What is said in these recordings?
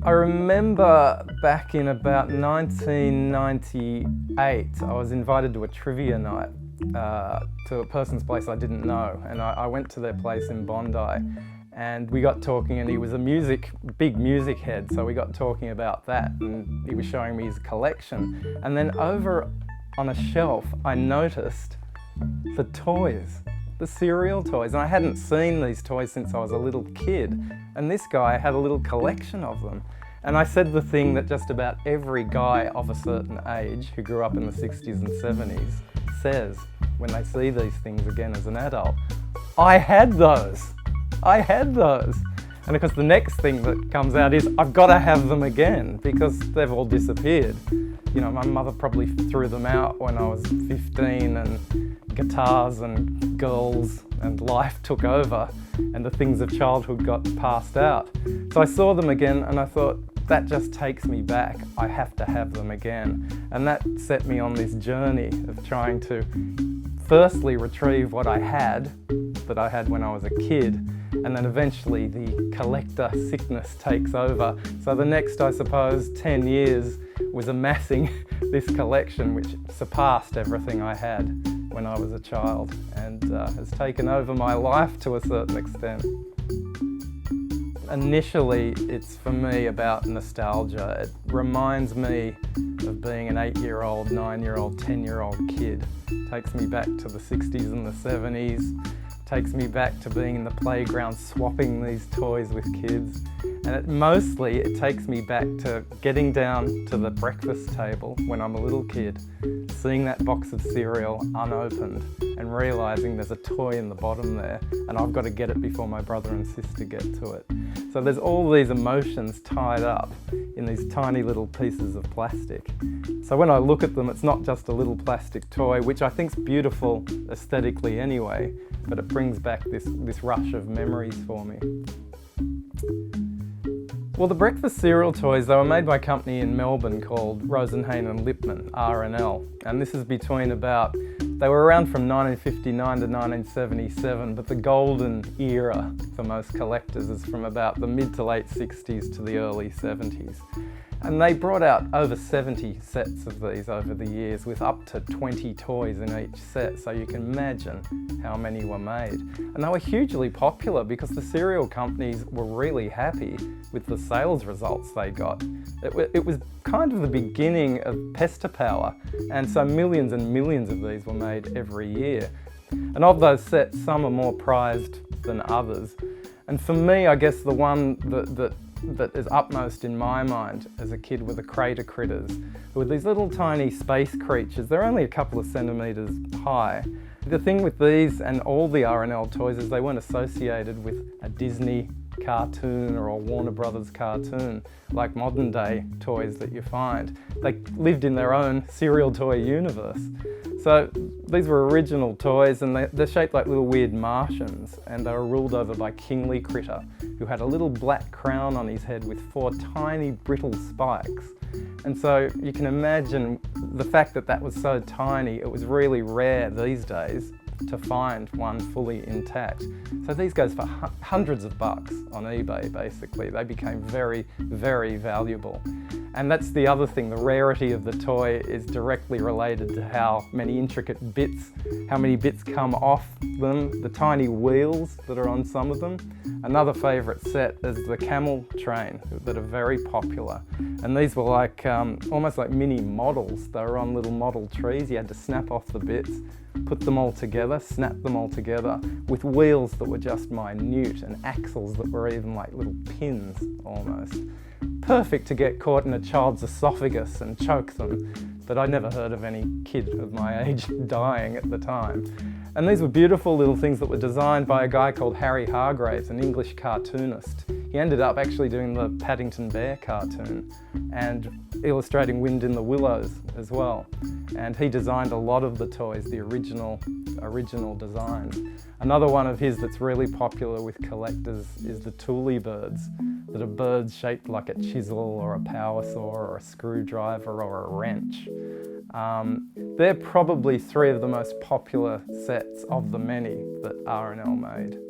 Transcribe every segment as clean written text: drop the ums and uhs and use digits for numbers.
I remember back in about 1998, I was invited to a trivia night to a person's place I didn't know, and I went to their place in Bondi, and we got talking, and he was a big music head, so we got talking about that, and he was showing me his collection. And then over on a shelf, I noticed the toys, the cereal toys, and I hadn't seen these toys since I was a little kid, and this guy had a little collection of them. And I said the thing that just about every guy of a certain age who grew up in the 60s and 70s says when they see these things again as an adult: I had those! I had those! And of course the next thing that comes out is I've got to have them again because they've all disappeared. You know, my mother probably threw them out when I was 15, and guitars and girls and life took over and the things of childhood got passed out. So I saw them again and I thought, that just takes me back. I have to have them again. And that set me on this journey of trying to firstly retrieve what I had, that I had when I was a kid, and then eventually the collector sickness takes over. So the next, I suppose, 10 years was amassing this collection which surpassed everything I had when I was a child, and has taken over my life to a certain extent. Initially, it's for me about nostalgia. It reminds me of being an 8-year-old, 9-year-old, 10-year-old kid. It takes me back to the 60s and the 70s. Takes me back to being in the playground swapping these toys with kids. And mostly it takes me back to getting down to the breakfast table when I'm a little kid, seeing that box of cereal unopened and realising there's a toy in the bottom there and I've got to get it before my brother and sister get to it. So there's all these emotions tied up in these tiny little pieces of plastic. So when I look at them, it's not just a little plastic toy, which I think's beautiful aesthetically anyway, but it brings back this rush of memories for me. Well, the breakfast cereal toys, they were made by a company in Melbourne called Rosenhain and Lipman, R&L. And this is between about, they were around from 1959 to 1977, but the golden era for most collectors is from about the mid to late 60s to the early 70s. And they brought out over 70 sets of these over the years with up to 20 toys in each set, so you can imagine how many were made. And they were hugely popular because the cereal companies were really happy with the sales results they got. It was kind of the beginning of pester power, and so millions and millions of these were made every year. And of those sets, some are more prized than others. And for me, I guess the one that is upmost in my mind as a kid were the crater critters, who were these little tiny space creatures. They're only a couple of centimetres high. The thing with these and all the R&L toys is they weren't associated with a Disney cartoon or a Warner Brothers cartoon like modern day toys that you find. They lived in their own cereal toy universe. So these were original toys, and they're shaped like little weird Martians, and they were ruled over by Kingly Critter, who had a little black crown on his head with 4 tiny brittle spikes. And so you can imagine the fact that that was so tiny, it was really rare these days to find one fully intact. So these go for hundreds of bucks on eBay, basically. They became very, very valuable. And that's the other thing, the rarity of the toy is directly related to how many intricate bits, how many bits come off them, the tiny wheels that are on some of them. Another favourite set is the Camel Train, that are very popular. And these were like, almost like mini models. They were on little model trees. You had to snap off the bits, put them all together, snap them all together with wheels that were just minute and axles that were even like little pins almost. Perfect to get caught in a child's esophagus and choke them, but I never heard of any kid of my age dying at the time. And these were beautiful little things that were designed by a guy called Hargreaves, an English cartoonist. He ended up actually doing the Paddington Bear cartoon and illustrating Wind in the Willows as well. And he designed a lot of the toys, the original designs. Another one of his that's really popular with collectors is the Tule Birds, that are birds shaped like a chisel or a power saw or a screwdriver or a wrench. They're probably 3 of the most popular sets of the many that R&L made.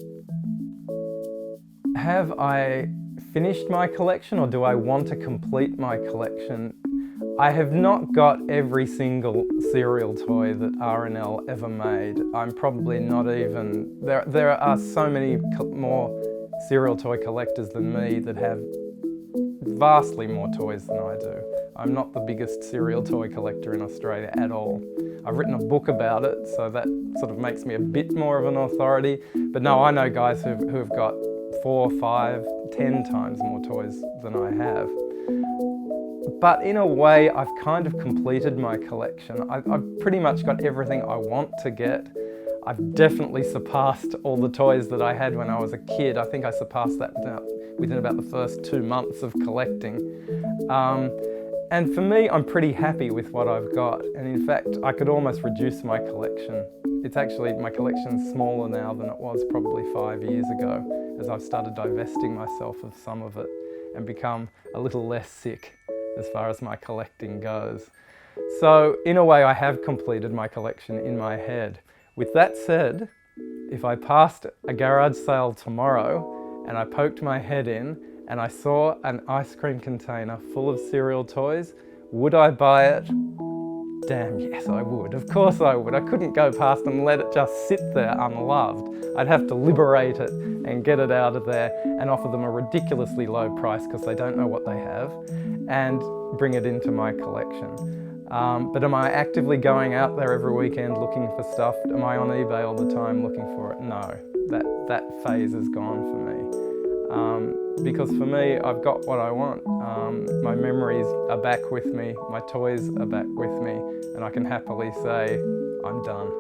Have I finished my collection, or do I want to complete my collection? I have not got every single cereal toy that R&L ever made. I'm probably not even... There are so many more cereal toy collectors than me that have vastly more toys than I do. I'm not the biggest cereal toy collector in Australia at all. I've written a book about it, so that sort of makes me a bit more of an authority. But no, I know guys who've got 4, 5, 10 times more toys than I have. But in a way, I've kind of completed my collection. I've pretty much got everything I want to get. I've definitely surpassed all the toys that I had when I was a kid. I think I surpassed that within about the first 2 months of collecting. And for me, I'm pretty happy with what I've got. And in fact, I could almost reduce my collection. It's actually, my collection's smaller now than it was probably 5 years ago, as I've started divesting myself of some of it and become a little less sick as far as my collecting goes. So in a way, I have completed my collection in my head. With that said, if I passed a garage sale tomorrow and I poked my head in and I saw an ice cream container full of cereal toys, would I buy it? Damn, yes I would. Of course I would. I couldn't go past and let it just sit there unloved. I'd have to liberate it and get it out of there and offer them a ridiculously low price because they don't know what they have, and bring it into my collection. But am I actively going out there every weekend looking for stuff? Am I on eBay all the time looking for it? No, that phase is gone for me. Because for me, I've got what I want. My memories are back with me, my toys are back with me, and I can happily say, I'm done.